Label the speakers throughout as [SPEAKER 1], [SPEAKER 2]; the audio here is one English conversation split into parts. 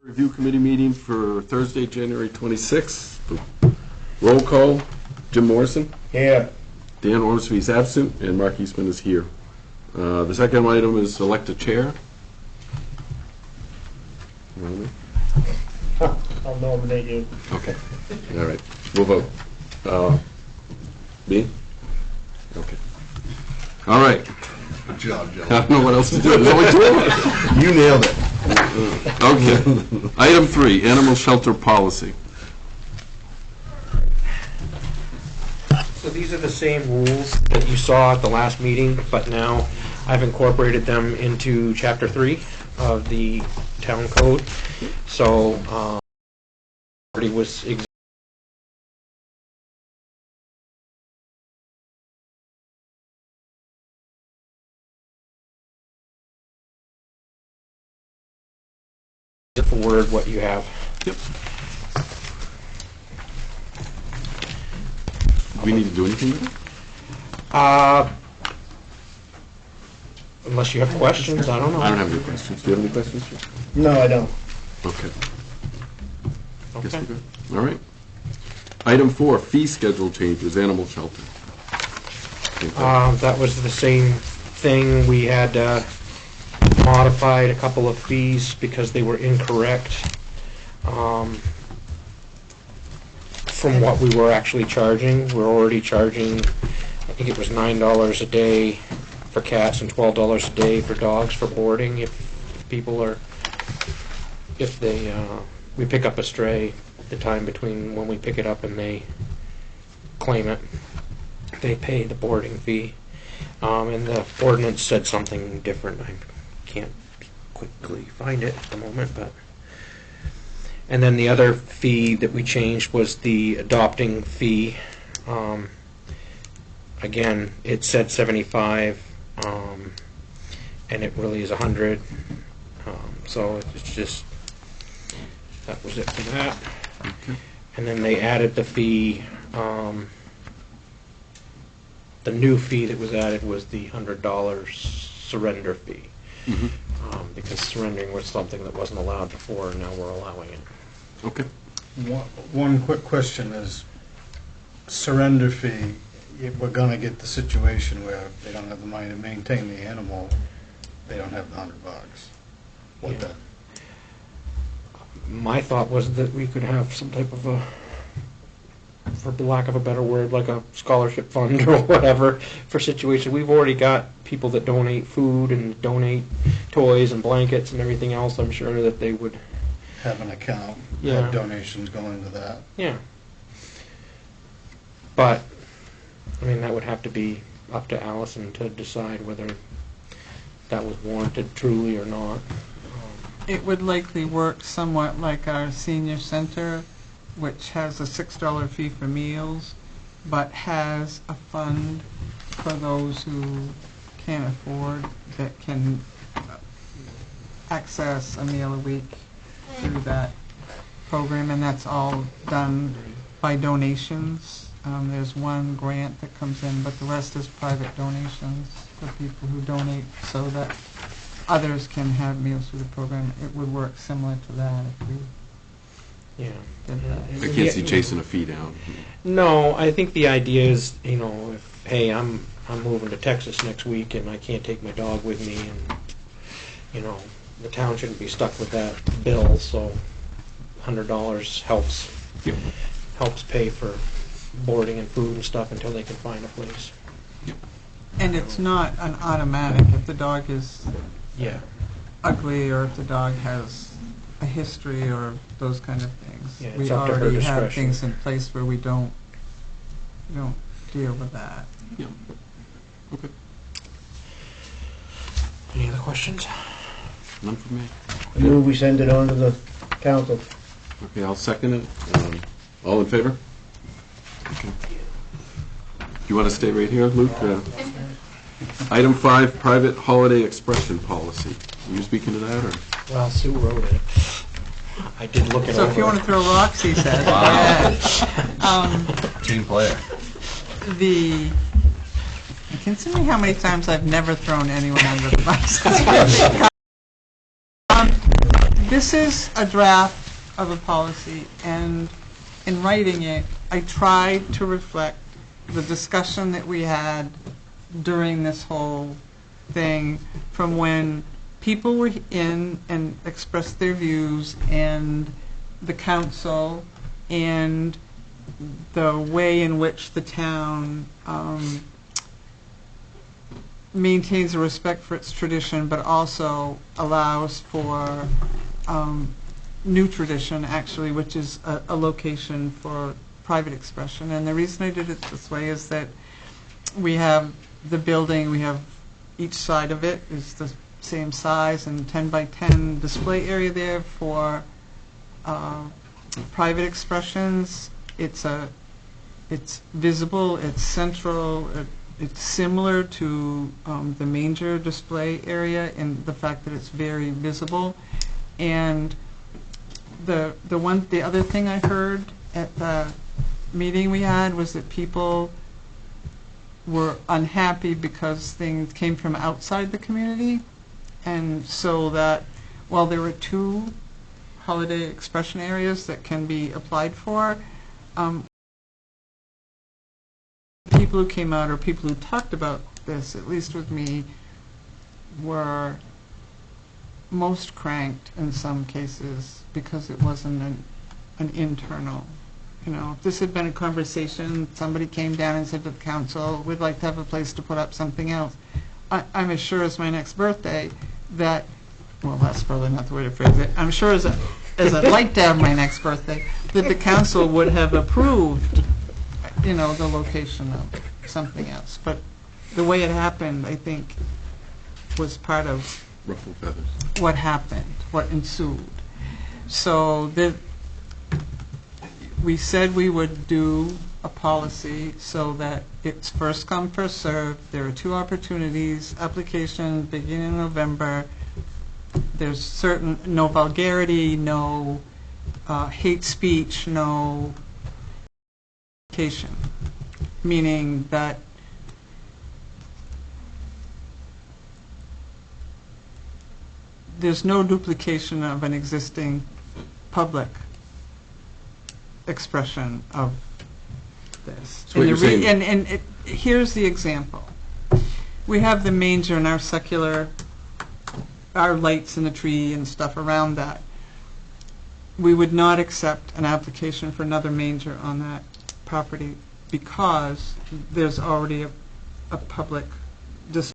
[SPEAKER 1] Review committee meeting for Thursday, January 26th. Roll call, Jim Morrison.
[SPEAKER 2] Here.
[SPEAKER 1] Dan Ormsby is absent, and Mark Eastman is here. The second item is elect a chair.
[SPEAKER 2] I'll nominate you.
[SPEAKER 1] Okay. All right. We'll vote. Me? Okay. All right.
[SPEAKER 3] Good job, Joe.
[SPEAKER 1] I don't know what else to do. There's only two of us.
[SPEAKER 3] You nailed it.
[SPEAKER 1] Okay. Item 3, animal shelter policy.
[SPEAKER 4] So these are the same rules that you saw at the last meeting, but now I've incorporated them into Chapter 3 of the town code. So, already was for word what you have.
[SPEAKER 1] Yep. Do we need to do anything with it?
[SPEAKER 4] Unless you have questions, I don't know.
[SPEAKER 1] I don't have any questions. Do you have any questions, Jim?
[SPEAKER 2] No, I don't.
[SPEAKER 1] Okay. Guess
[SPEAKER 4] Okay.
[SPEAKER 1] we're good. All right. Item 4, fee schedule changes, animal shelter.
[SPEAKER 4] That was the same thing. We had modified a couple of fees because they were incorrect from what we were actually charging. We're already charging, I think it was $9 a day for cats and $12 a day for dogs for boarding. If people are, if they, we pick up a stray, the time between when we pick it up and they claim it, they pay the boarding fee. And the ordinance said something different. I can't quickly find it at the moment, but. And then the other fee that we changed was the adopting fee. Again, it said 75, and it really is 100. So it's just, that was it for that.
[SPEAKER 1] Okay.
[SPEAKER 4] And then they added the fee, the new fee that was added was the $100 surrender fee.
[SPEAKER 1] Mhm.
[SPEAKER 4] Because surrendering was something that wasn't allowed before, and now we're allowing it.
[SPEAKER 1] Okay.
[SPEAKER 5] One quick question is, surrender fee, if we're gonna get the situation where they don't have the money to maintain the animal, they don't have the $100. What
[SPEAKER 4] Yeah.
[SPEAKER 5] then?
[SPEAKER 4] My thought was that we could have some type of a, for lack of a better word, like a scholarship fund or whatever for situations. We've already got people that donate food and donate toys and blankets and everything else. I'm sure that they would.
[SPEAKER 5] Have an account,
[SPEAKER 4] Yeah.
[SPEAKER 5] have donations go into that.
[SPEAKER 4] Yeah. But, I mean, that would have to be up to Allison to decide whether that was warranted truly or not.
[SPEAKER 6] It would likely work somewhat like our senior center, which has a $6 fee for meals, but has a fund for those who can't afford, that can access a meal a week through that program, and that's all done by donations. There's one grant that comes in, but the rest is private donations for people who donate so that others can have meals through the program. It would work similar to that if we
[SPEAKER 4] Yeah.
[SPEAKER 6] did that.
[SPEAKER 1] I can't see chasing a fee down.
[SPEAKER 4] No, I think the idea is, you know, if, hey, I'm moving to Texas next week and I can't take my dog with me, and, you know, the town shouldn't be stuck with that bill, so $100 helps
[SPEAKER 1] Yep.
[SPEAKER 4] helps pay for boarding and food and stuff until they can find a place.
[SPEAKER 6] And it's not an automatic. If the dog is
[SPEAKER 4] Yeah.
[SPEAKER 6] ugly, or if the dog has a history, or those kind of things,
[SPEAKER 4] Yeah, it's
[SPEAKER 6] we
[SPEAKER 4] up to her
[SPEAKER 6] already have
[SPEAKER 4] discretion.
[SPEAKER 6] things in place where we don't deal with that.
[SPEAKER 1] Yeah. Okay.
[SPEAKER 4] Any other questions?
[SPEAKER 1] None from me.
[SPEAKER 2] I move we send it on to the council.
[SPEAKER 1] Okay, I'll second it. All in favor? Okay. Do you want to stay right here, Luke? Item 5, private holiday expression policy. Are you speaking to that, or?
[SPEAKER 4] Well, Sue wrote it. I did look it
[SPEAKER 6] So
[SPEAKER 4] over.
[SPEAKER 6] if you want to throw rocks, he said.
[SPEAKER 3] Team player.
[SPEAKER 6] Considering how many times I've never thrown anyone under the bus. this is a draft of a policy, and in writing it, I tried to reflect the discussion that we had during this whole thing, from when people were in and expressed their views, and the council, and the way in which the town maintains a respect for its tradition, but also allows for new tradition, actually, which is a location for private expression. And the reason I did it this way is that we have the building, we have each side of it is the same size, and 10 by 10 display area there for private expressions. It's visible, it's central, it's similar to the manger display area in the fact that it's very visible. And the other thing I heard at the meeting we had was that people were unhappy because things came from outside the community, and so that while there were 2 holiday expression areas that can be applied for, people who came out or people who talked about this, at least with me, were most cranked in some cases because it wasn't an internal. You know, if this had been a conversation, somebody came down and said to the council, we'd like to have a place to put up something else. I'm as sure as my next birthday that, well, that's probably not the way to phrase it. I'm sure as I'd like to have my next birthday, that the council would have approved, you know, the location of something else. But the way it happened, I think, was part of
[SPEAKER 1] Ruffled feathers.
[SPEAKER 6] what happened, what ensued. So we said we would do a policy so that it's first come, first served. There are 2 opportunities, application beginning in November. There's no vulgarity, no hate speech, no meaning that there's no duplication of an existing public expression of this.
[SPEAKER 1] So what you're saying-
[SPEAKER 6] Here's the example. We have the manger and our lights in the tree and stuff around that. We would not accept an application for another manger on that property because there's already a public display.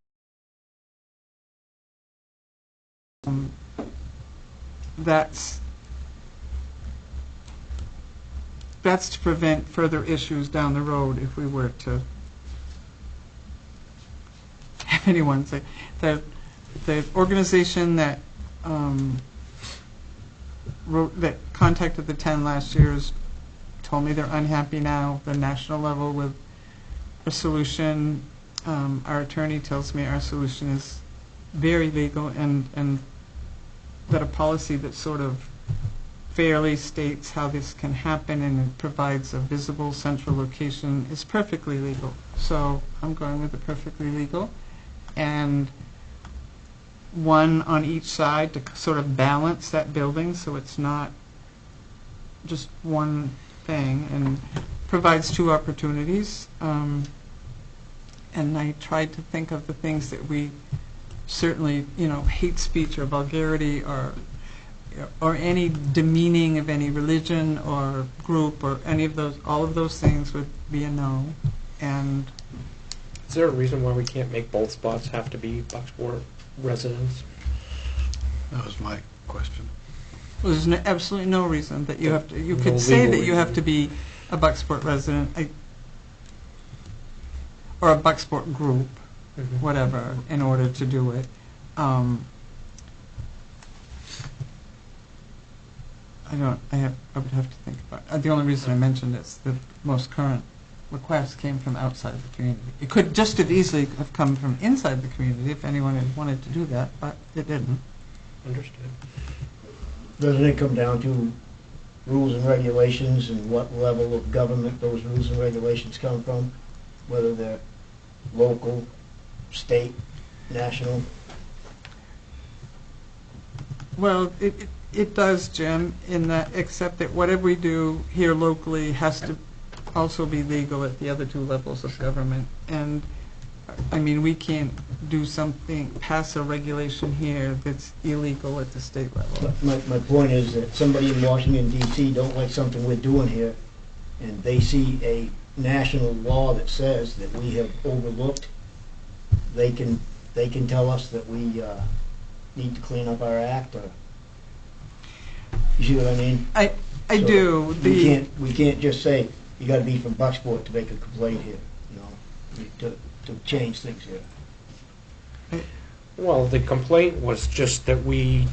[SPEAKER 6] That's to prevent further issues down the road if we were to have anyone say that the organization that contacted the 10 last year told me they're unhappy now, the national level, with a solution. Our attorney tells me our solution is very legal, and that a policy that sort of fairly states how this can happen and it provides a visible central location is perfectly legal. So I'm going with the perfectly legal, and one on each side to sort of balance that building so it's not just one thing, and provides 2 opportunities. And I tried to think of the things that we certainly, you know, hate speech or vulgarity or any demeaning of any religion or group or any of those, all of those things would be a no. And
[SPEAKER 4] Is there a reason why we can't make both spots have to be Bucksport residents?
[SPEAKER 5] That was my question.
[SPEAKER 6] there's absolutely no reason that you have to, you
[SPEAKER 4] No
[SPEAKER 6] could say
[SPEAKER 4] legal
[SPEAKER 6] that you have
[SPEAKER 4] reason.
[SPEAKER 6] to be a Bucksport resident or a Bucksport group, whatever, in order to do it. I would have to think about it. The only reason I mentioned is the most current request came from outside the community. It could just as easily have come from inside the community if anyone had wanted to do that, but it didn't.
[SPEAKER 4] Understood.
[SPEAKER 2] Doesn't it come down to rules and regulations and what level of government those rules and regulations come from? Whether they're local, state, national?
[SPEAKER 6] Well, It does, Jim, in that, except that whatever we do here locally has to also be legal at the other two levels of government. And, I mean, we can't do something, pass a regulation here that's illegal at the state level.
[SPEAKER 2] My point is that somebody in Washington DC don't like something we're doing here, and they see a national law that says that we have overlooked, they can tell us that we need to clean up our act, or, you see what I mean?
[SPEAKER 6] I
[SPEAKER 2] So
[SPEAKER 6] do.
[SPEAKER 2] We can't just say, you gotta be from Bucksport to make a complaint here, you know, to change things here.
[SPEAKER 4] Well, the complaint was just that we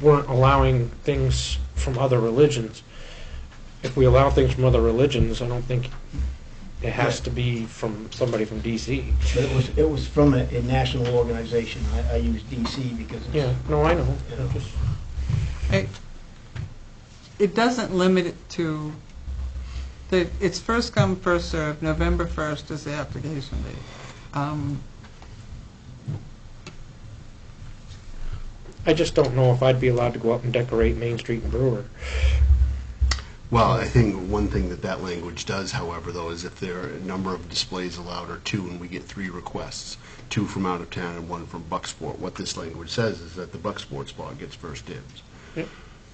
[SPEAKER 4] weren't allowing things from other religions. If we allow things from other religions, I don't think it has to be from somebody from DC.
[SPEAKER 2] But it was from a national organization. I use DC because it's...
[SPEAKER 4] Yeah, no, I know.
[SPEAKER 2] You know.
[SPEAKER 6] It doesn't limit it to, it's first come, first served. November 1st is the application date.
[SPEAKER 4] I just don't know if I'd be allowed to go up and decorate Main Street and Brewer.
[SPEAKER 3] Well, I think one thing that language does, however, though, is if there are a number of displays allowed or two, and we get 3 requests, 2 from out of town and 1 from Bucksport, what this language says is that the Bucksport spot gets first dibs.
[SPEAKER 4] Yep.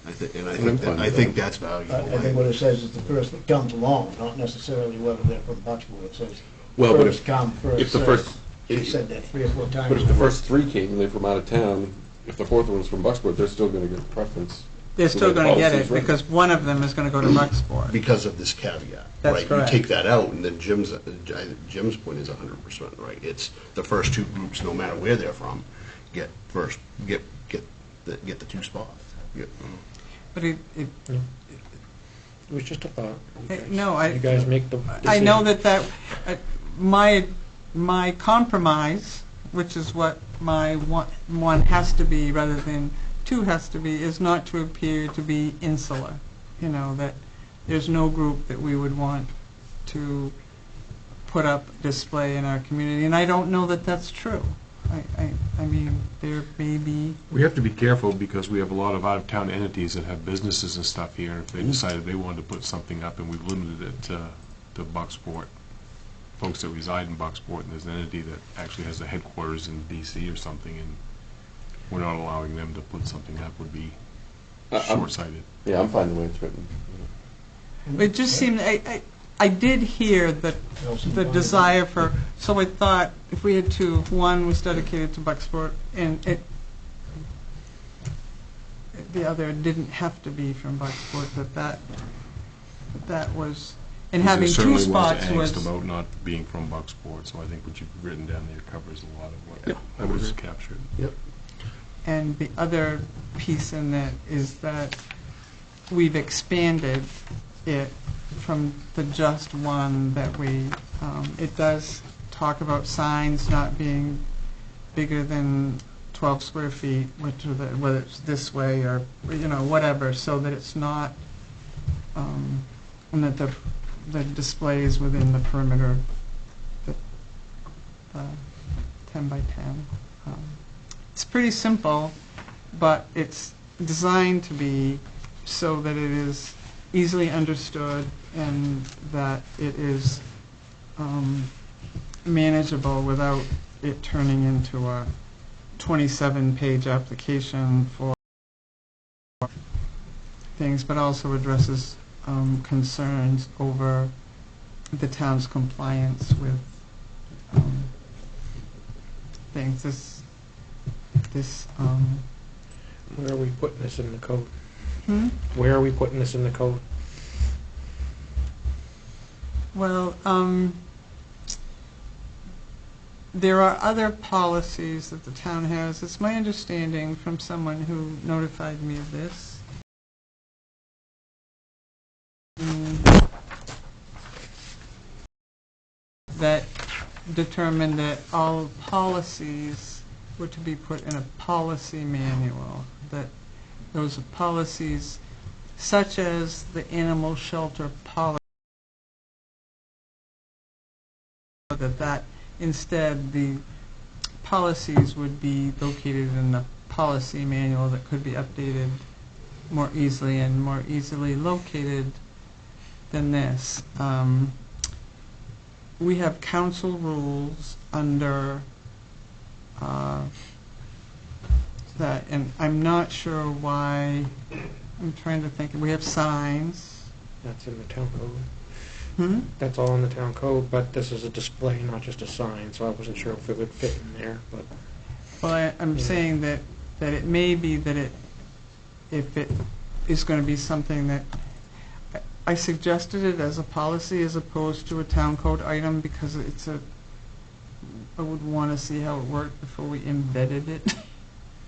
[SPEAKER 3] I
[SPEAKER 1] I'm fine with
[SPEAKER 3] think
[SPEAKER 1] that.
[SPEAKER 3] that's valuable.
[SPEAKER 2] I think what it says is the first that comes along, not necessarily whether they're from Bucksport. It says
[SPEAKER 1] Well, but
[SPEAKER 2] first come, first
[SPEAKER 1] if the
[SPEAKER 2] served.
[SPEAKER 1] first-
[SPEAKER 2] She said that 3 or 4 times.
[SPEAKER 1] But if the first 3 came and they're from out of town, if the 4th one's from Bucksport, they're still going to get preference.
[SPEAKER 6] They're still going to get it
[SPEAKER 1] Policies, right.
[SPEAKER 6] because one of them is going to go to Bucksport.
[SPEAKER 3] Because of this caveat.
[SPEAKER 6] That's
[SPEAKER 3] right?
[SPEAKER 6] correct.
[SPEAKER 3] You take that out, and then Jim's point is 100% right. It's the first 2 groups, no matter where they're from, get the 2 spots.
[SPEAKER 6] But it
[SPEAKER 4] It was just a thought. You guys make the decision.
[SPEAKER 6] I know that my compromise, which is what my one has to be rather than 2 has to be, is not to appear to be insular. You know, that there's no group that we would want to put up display in our community, and I don't know that that's true. I mean, there may be...
[SPEAKER 7] We have to be careful because we have a lot of out-of-town entities that have businesses and stuff here. If they decided they wanted to put something up and we've limited it to Bucksport, folks that reside in Bucksport, and there's an entity that actually has a headquarters in D.C. or something, and we're not allowing them to put something up would be short-sighted.
[SPEAKER 1] Yeah, I'm fine the way it's written.
[SPEAKER 6] It just seemed, I did hear that the desire for, so I thought if we had 2, one was dedicated to Bucksport, and the other didn't have to be from Bucksport, that was, and having 2
[SPEAKER 7] There certainly
[SPEAKER 6] spots
[SPEAKER 7] was angst
[SPEAKER 6] was...
[SPEAKER 7] about not being from Bucksport, so I think what you've written down there covers a lot of
[SPEAKER 1] Yeah, I
[SPEAKER 7] what
[SPEAKER 1] would
[SPEAKER 7] was
[SPEAKER 1] agree.
[SPEAKER 7] captured.
[SPEAKER 1] Yep.
[SPEAKER 6] And the other piece in that is that we've expanded it from the just one that we, it does talk about signs not being bigger than 12 square feet, whether it's this way or, you know, whatever, so that it's not, and that the display is within the perimeter, the 10 by 10. It's pretty simple, but it's designed to be so that it is easily understood and that it is manageable without it turning into a 27-page application for things, but also addresses concerns over the town's compliance with things. This
[SPEAKER 4] Where are we putting this in the code?
[SPEAKER 6] hmm?
[SPEAKER 4] Where are we putting this in the code?
[SPEAKER 6] Well, there are other policies that the town has. It's my understanding from someone who notified me of this. That determined that all policies were to be put in a policy manual, that those policies, such as the animal shelter policy, that instead the policies would be located in the policy manual that could be updated more easily and more easily located than this. We have council rules under that, and I'm not sure why, I'm trying to think, we have signs.
[SPEAKER 4] That's in the town code.
[SPEAKER 6] Hmm?
[SPEAKER 4] That's all in the town code, but this is a display, not just a sign, so I wasn't sure if it would fit in there, but.
[SPEAKER 6] Well, I'm
[SPEAKER 4] Yeah.
[SPEAKER 6] saying that it may be that if it is going to be something that, I suggested it as a policy as opposed to a town code item because I would want to see how it worked before we embedded it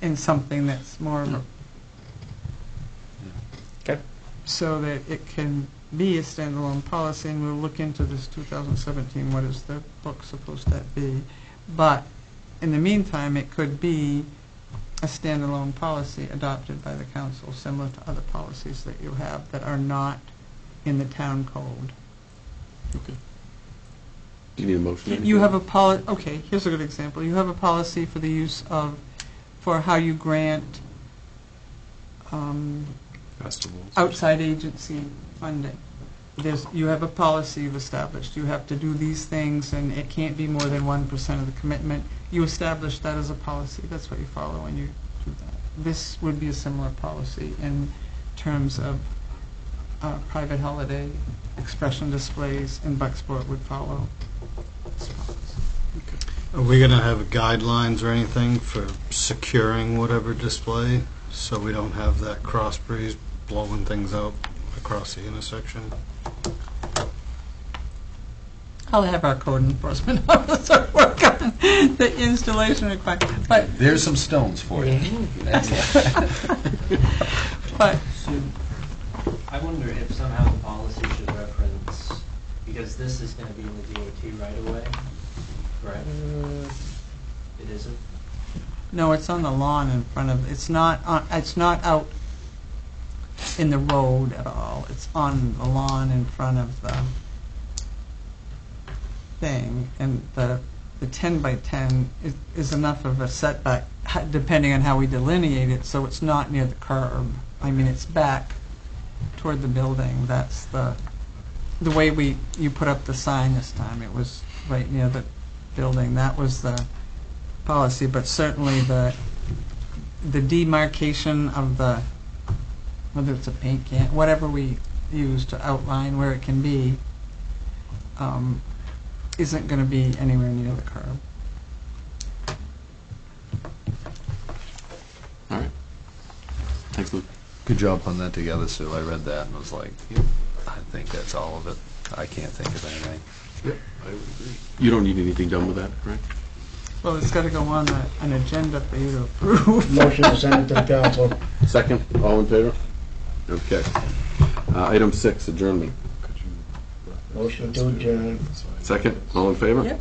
[SPEAKER 6] in something that's more of a,
[SPEAKER 4] Okay.
[SPEAKER 6] so that it can be a standalone policy, and we'll look into this 2017, what is the book supposed to be. But in the meantime, it could be a standalone policy adopted by the council, similar to other policies that you have that are not in the town code.
[SPEAKER 1] Okay. Do you need a motion?
[SPEAKER 6] You have a okay, here's a good example. You have a policy for the use of, for how you grant
[SPEAKER 7] Festivals.
[SPEAKER 6] outside agency funding. You have a policy you've established. You have to do these things, and it can't be more than 1% of the commitment. You establish that as a policy. That's what you follow when you do that. This would be a similar policy in terms of private holiday expression displays, and Bucksport would follow this policy.
[SPEAKER 5] Are we going to have guidelines or anything for securing whatever display, so we don't have that cross breeze blowing things out across the intersection?
[SPEAKER 6] I'll have our code enforcement officer work on the installation requirement. But
[SPEAKER 8] There's some stones for you.
[SPEAKER 6] but
[SPEAKER 9] I wonder if somehow the policy should reference, because this is going to be in the DOT right away, correct? It isn't?
[SPEAKER 6] no, it's on the lawn in front of. It's not out in the road at all. It's on the lawn in front of the thing, and the 10 by 10 is enough of a setback, depending on how we delineate it, so it's not near the curb. I mean, it's back toward the building. That's the way you put up the sign this time. It was right near the building. That was the policy, but certainly the demarcation of the, whether it's a paint can, whatever we use to outline where it can be, isn't going to be anywhere near the curb.
[SPEAKER 1] All right. Thanks, Luke.
[SPEAKER 8] Good job putting that together, Sue. I read that and was like, I think that's all of it. I can't think of anything.
[SPEAKER 1] Yep, I would agree. You don't need anything done with that, right?
[SPEAKER 6] Well, it's got to go on an agenda for you to approve.
[SPEAKER 2] Motion to send it to the council.
[SPEAKER 1] Second, all in favor? Okay. Item 6, adjournment.
[SPEAKER 2] Motion to adjourn.
[SPEAKER 1] Second, all in favor?
[SPEAKER 6] Yep.